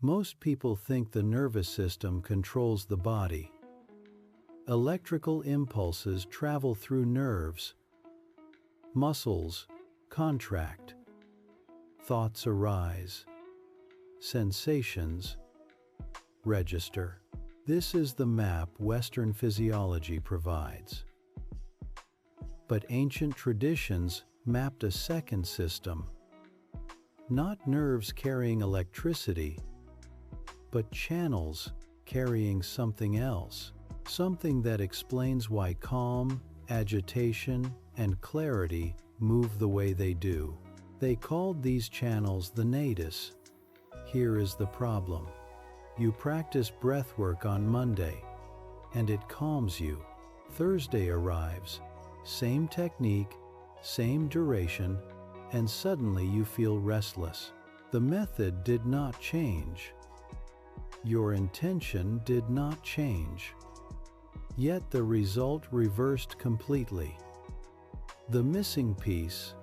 Most people think the nervous system controls the body. Electrical impulses travel through nerves. Muscles contract. Thoughts arise. Sensations register. This is the map Western physiology provides. But ancient traditions mapped a second system. Not nerves carrying electricity, but channels carrying something else. Something that explains why calm, agitation, and clarity move the way they do. They called these channels the Nadis. Here is the problem. You practice breathwork on Monday, and it calms you. Thursday arrives, same technique, same duration, and suddenly you feel restless. The method did not change. Your intention did not change. Yet the result reversed completely. The missing piece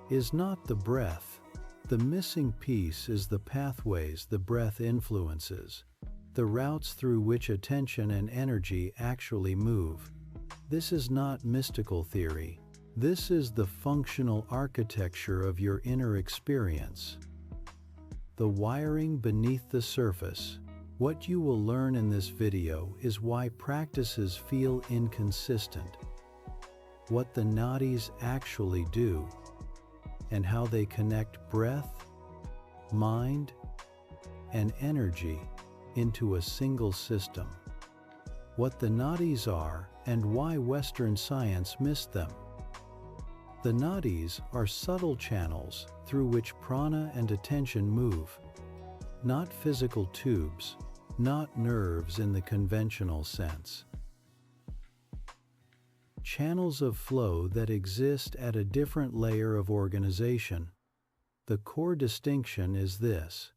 is not the breath. The missing piece is the pathways the breath influences, the routes through which attention and energy actually move. This is not mystical theory. This is the functional architecture of your inner experience. The wiring beneath the surface. What you will learn in this video is why practices feel inconsistent, what the Nadis actually do, and how they connect breath, mind, and energy into a single system. What the Nadis are and why Western science missed them. The Nadis are subtle channels through which prana and attention move, not physical tubes, not nerves in the conventional sense. Channels of flow that exist at a different layer of organization. The core distinction is this: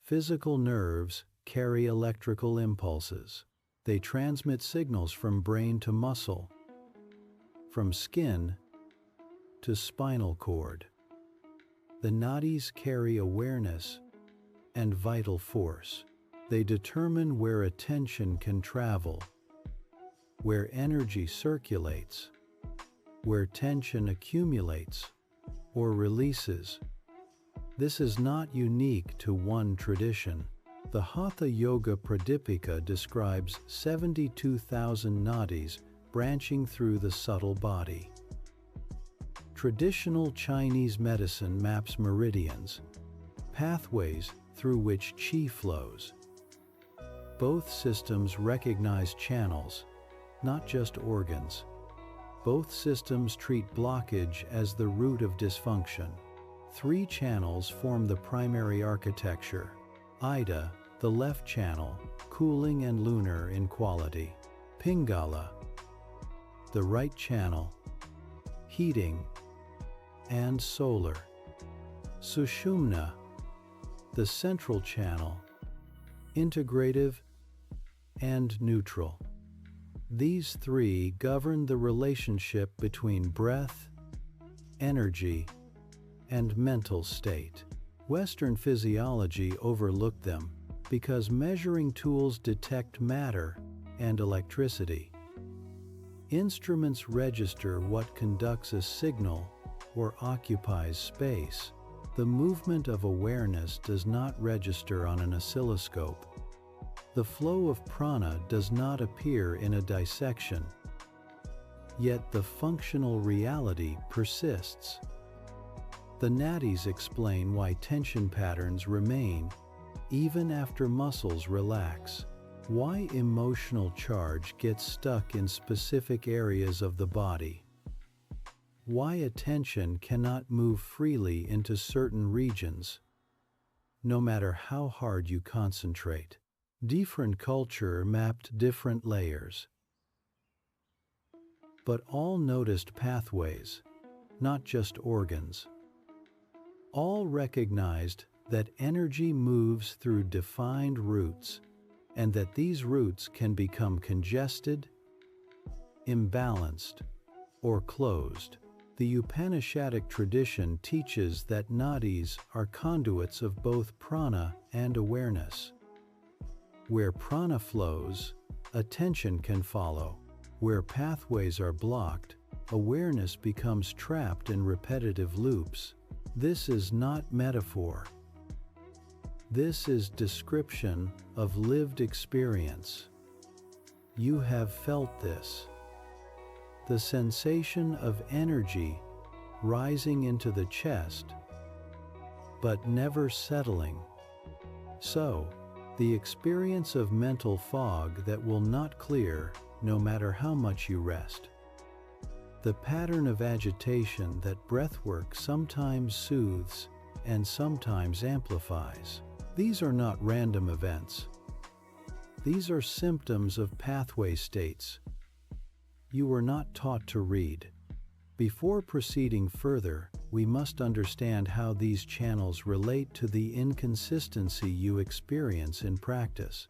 physical nerves carry electrical impulses. They transmit signals from brain to muscle, from skin to spinal cord. The Nadis carry awareness and vital force. They determine where attention can travel, where energy circulates, where tension accumulates or releases. This is not unique to one tradition. The Hatha Yoga Pradipika describes 72,000 nadis branching through the subtle body. Traditional Chinese medicine maps meridians, pathways through which qi flows. Both systems recognize channels, not just organs. Both systems treat blockage as the root of dysfunction. 3 channels form the primary architecture. Ida, the left channel, cooling and lunar in quality. Pingala, the right channel, heating and solar. Sushumna, the central channel, integrative and neutral. These 3 govern the relationship between breath, energy, and mental state. Western physiology overlooked them because measuring tools detect matter and electricity. Instruments register what conducts a signal or occupies space. The movement of awareness does not register on an oscilloscope. The flow of prana does not appear in a dissection. Yet the functional reality persists. The Nadis explain why tension patterns remain even after muscles relax, why emotional charge gets stuck in specific areas of the body, why attention cannot move freely into certain regions, no matter how hard you concentrate. Different culture mapped different layers, but all noticed pathways, not just organs. All recognized that energy moves through defined routes, and that these routes can become congested, imbalanced, or closed. The Upanishadic tradition teaches that nadis are conduits of both prana and awareness. Where prana flows, attention can follow. Where pathways are blocked, awareness becomes trapped in repetitive loops. This is not metaphor. This is description of lived experience. You have felt this. The sensation of energy rising into the chest, but never settling. So, the experience of mental fog that will not clear no matter how much you rest. The pattern of agitation that breathwork sometimes soothes and sometimes amplifies. These are not random events. These are symptoms of pathway states you were not taught to read. Before proceeding further, we must understand how these channels relate to the inconsistency you experience in practice.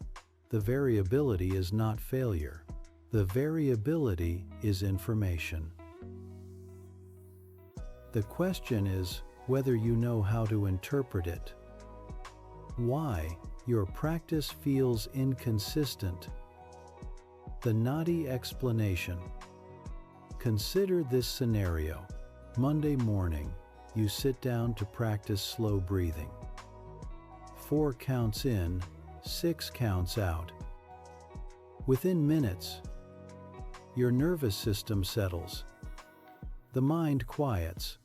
The variability is not failure. The variability is information. The question is whether you know how to interpret it. Why your practice feels inconsistent. The nadi explanation. Consider this scenario. Monday morning, you sit down to practice slow breathing. 4 counts in, 6 counts out. Within minutes, your nervous system settles. The mind quiets.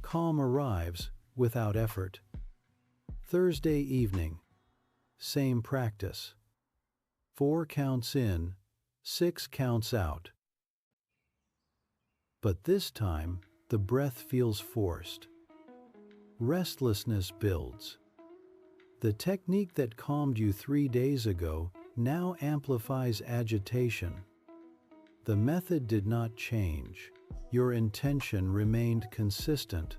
Calm arrives without effort. Thursday evening, same practice. 4 counts in, 6 counts out. But this time, the breath feels forced. Restlessness builds. The technique that calmed you 3 days ago now amplifies agitation. The method did not change. Your intention remained consistent.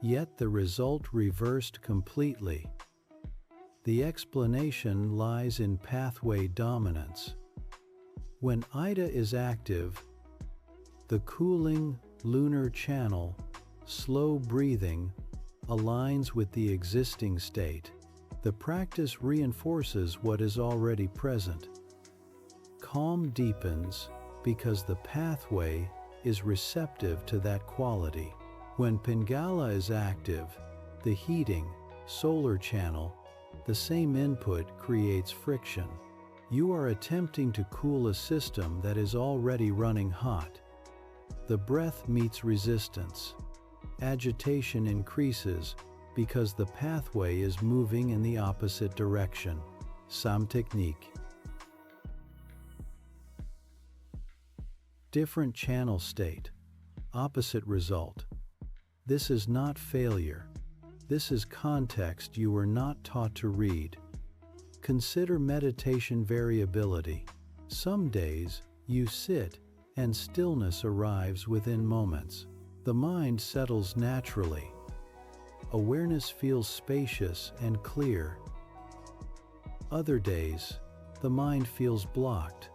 Yet the result reversed completely. The explanation lies in pathway dominance. When Ida is active, the cooling lunar channel, slow breathing, aligns with the existing state. The practice reinforces what is already present. Calm deepens because the pathway is receptive to that quality. When Pingala is active, the heating, solar channel, the same input creates friction. You are attempting to cool a system that is already running hot. The breath meets resistance. Agitation increases because the pathway is moving in the opposite direction. Some technique. Different channel state. Opposite result. This is not failure. This is context you were not taught to read. Consider meditation variability. Some days, you sit, and stillness arrives within moments. The mind settles naturally. Awareness feels spacious and clear. Other days, the mind feels blocked.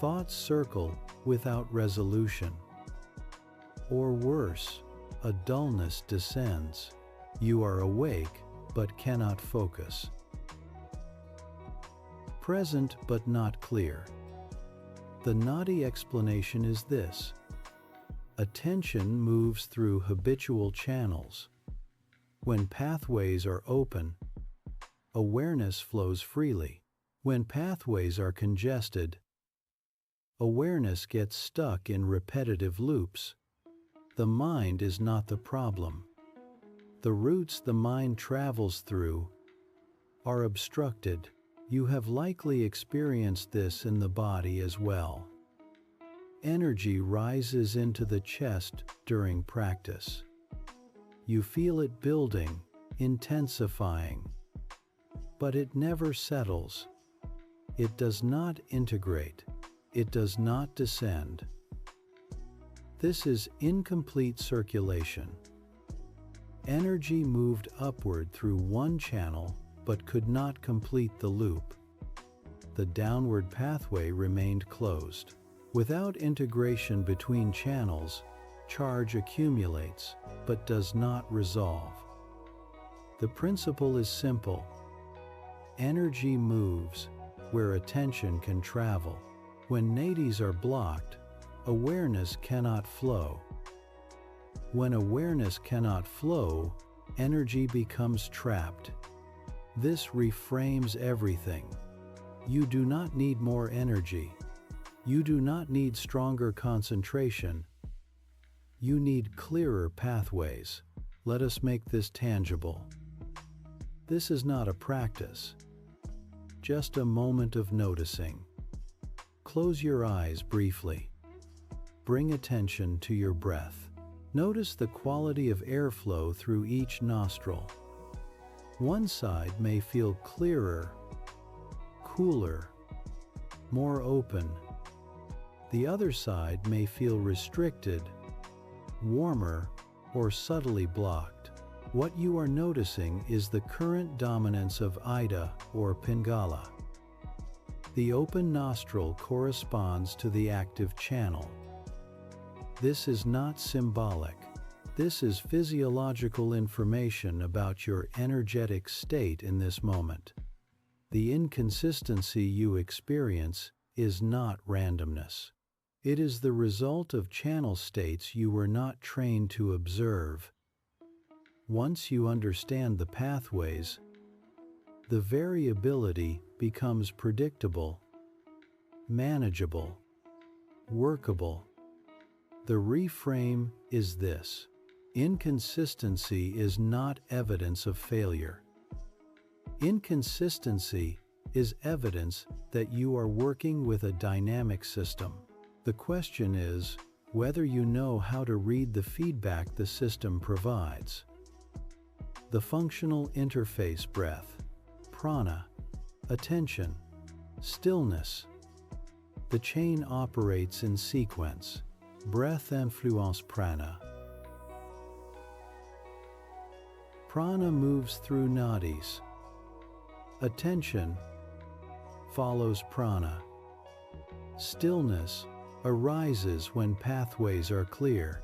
Thoughts circle without resolution. Or worse, a dullness descends. You are awake but cannot focus. Present but not clear. The nadi explanation is this. Attention moves through habitual channels. When pathways are open, awareness flows freely. When pathways are congested, awareness gets stuck in repetitive loops. The mind is not the problem. The routes the mind travels through are obstructed. You have likely experienced this in the body as well. Energy rises into the chest during practice. You feel it building, intensifying. But it never settles. It does not integrate. It does not descend. This is incomplete circulation. Energy moved upward through one channel but could not complete the loop. The downward pathway remained closed. Without integration between channels, charge accumulates but does not resolve. The principle is simple. Energy moves where attention can travel. When nadis are blocked, awareness cannot flow. When awareness cannot flow, energy becomes trapped. This reframes everything. You do not need more energy. You do not need stronger concentration. You need clearer pathways. Let us make this tangible. This is not a practice, just a moment of noticing. Close your eyes briefly. Bring attention to your breath. Notice the quality of airflow through each nostril. One side may feel clearer, cooler, more open. The other side may feel restricted, warmer, or subtly blocked. What you are noticing is the current dominance of Ida or Pingala. The open nostril corresponds to the active channel. This is not symbolic. This is physiological information about your energetic state in this moment. The inconsistency you experience is not randomness. It is the result of channel states you were not trained to observe. Once you understand the pathways, the variability becomes predictable, manageable, workable. The reframe is this: inconsistency is not evidence of failure. Inconsistency is evidence that you are working with a dynamic system. The question is whether you know how to read the feedback the system provides. The functional interface: breath, prana, attention, stillness. The chain operates in sequence. Breath influence prana. Prana moves through nadis. Attention follows prana. Stillness arises when pathways are clear.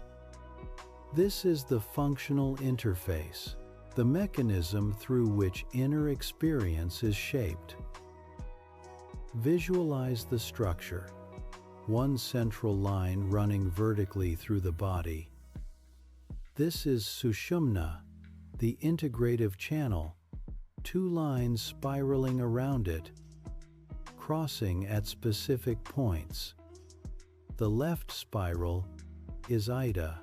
This is the functional interface, the mechanism through which inner experience is shaped. Visualize the structure. One central line running vertically through the body. This is sushumna, the integrative channel. Two lines spiraling around it, crossing at specific points. The left spiral is Ida.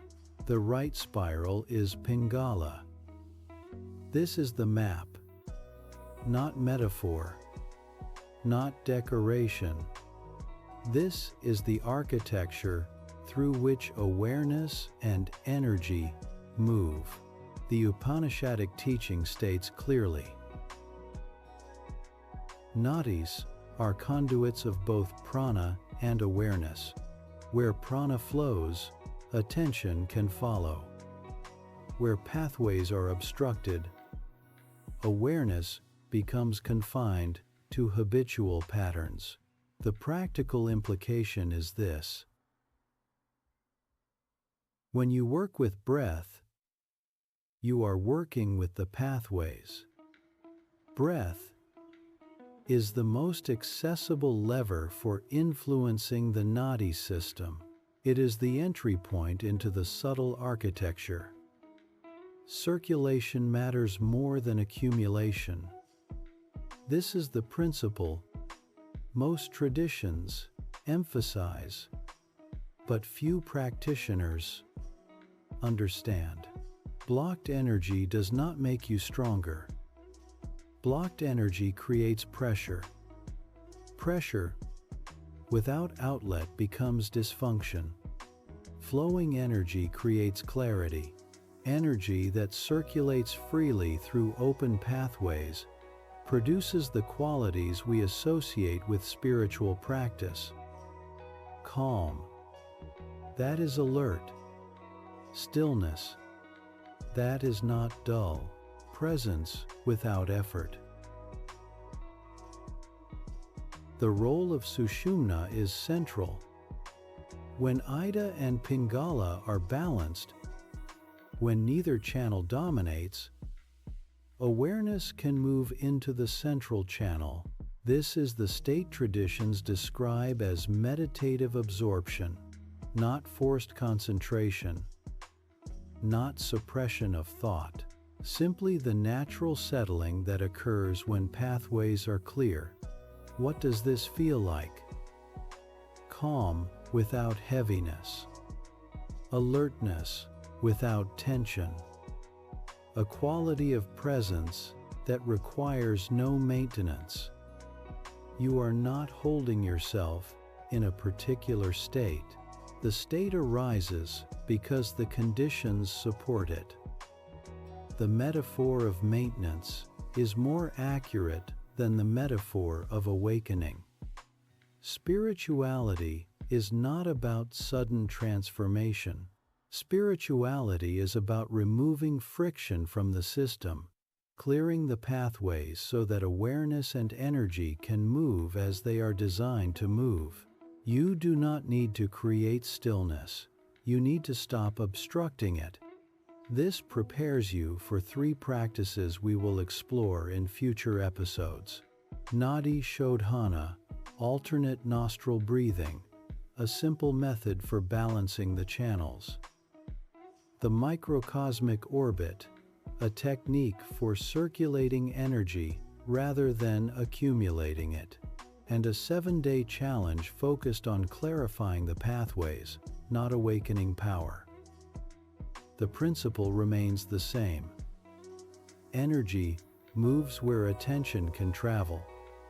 The right spiral is Pingala. This is the map, not metaphor, not decoration. This is the architecture through which awareness and energy move. The Upanishadic teaching states clearly, Nadis are conduits of both prana and awareness. Where prana flows, attention can follow. Where pathways are obstructed, awareness becomes confined to habitual patterns. The practical implication is this: when you work with breath, you are working with the pathways. Breath is the most accessible lever for influencing the nadi system. It is the entry point into the subtle architecture. Circulation matters more than accumulation. This is the principle most traditions emphasize, but few practitioners understand. Blocked energy does not make you stronger. Blocked energy creates pressure. Pressure without outlet becomes dysfunction. Flowing energy creates clarity. Energy that circulates freely through open pathways produces the qualities we associate with spiritual practice. Calm, that is alert. Stillness, that is not dull. Presence without effort. The role of sushumna is central. When Ida and Pingala are balanced, when neither channel dominates, awareness can move into the central channel. This is the state traditions describe as meditative absorption, not forced concentration, not suppression of thought, simply the natural settling that occurs when pathways are clear. What does this feel like? Calm without heaviness, alertness without tension, a quality of presence that requires no maintenance. You are not holding yourself in a particular state. The state arises because the conditions support it. The metaphor of maintenance is more accurate than the metaphor of awakening. Spirituality is not about sudden transformation. Spirituality is about removing friction from the system, clearing the pathways so that awareness and energy can move as they are designed to move. You do not need to create stillness. You need to stop obstructing it. This prepares you for 3 practices we will explore in future episodes. Nadi Shodhana, alternate nostril breathing, a simple method for balancing the channels. The microcosmic orbit, a technique for circulating energy rather than accumulating it, and a 7-day challenge focused on clarifying the pathways, not awakening power. The principle remains the same. Energy moves where attention can travel.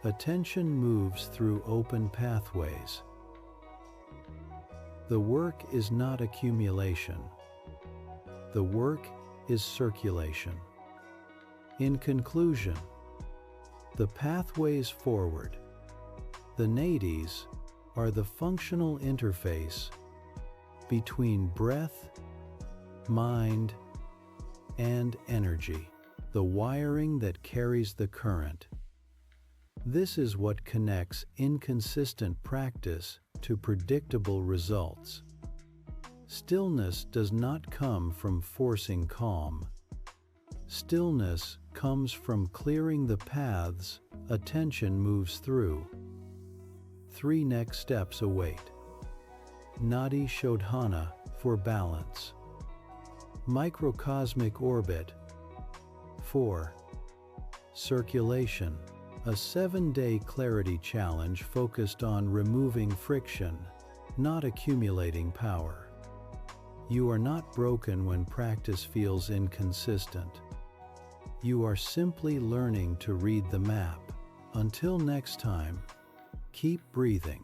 Attention moves through open pathways. The work is not accumulation. The work is circulation. In conclusion, the pathways forward, the nadis, are the functional interface between breath, mind, and energy, the wiring that carries the current. This is what connects inconsistent practice to predictable results. Stillness does not come from forcing calm. Stillness comes from clearing the paths attention moves through. 3 next steps await. Nadi Shodhana for balance. Microcosmic orbit. 4. Circulation, a 7-day clarity challenge focused on removing friction, not accumulating power. You are not broken when practice feels inconsistent. You are simply learning to read the map. Until next time, keep breathing.